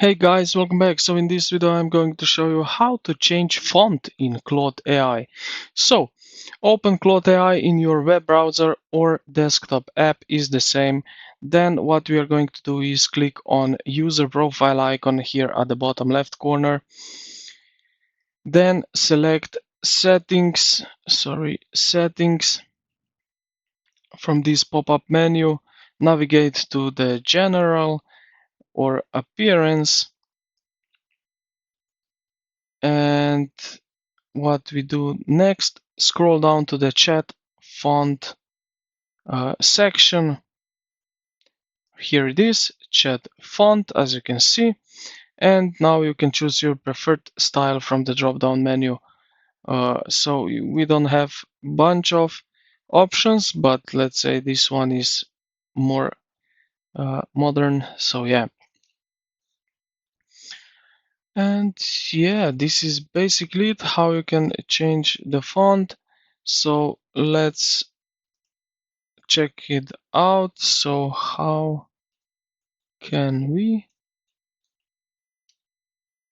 Hey guys, welcome back. So in this video I'm going to show you how to change font in Claude AI. So open Claude AI in your web browser or desktop app is the same. Then what we are going to do is click on user profile icon here at the bottom left corner. Then select settings from this pop-up menu. Navigate to the general or appearance, and what we do next, scroll down to the chat font section. Here it is, chat font, as you can see. And now you can choose your preferred style from the drop down menu. So we don't have bunch of options, but let's say this one is more modern. So yeah. And yeah, this is basically it, how you can change the font. So let's check it out. So how can we?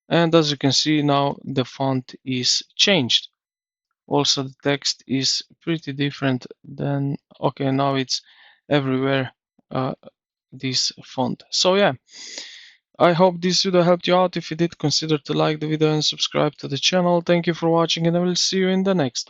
And as you can see now, the font is changed. Also the text is pretty different than, okay, now it's everywhere, this font. So yeah, I hope this video helped you out. If you did, consider to like the video and subscribe to the channel. Thank you for watching, and I will see you in the next one.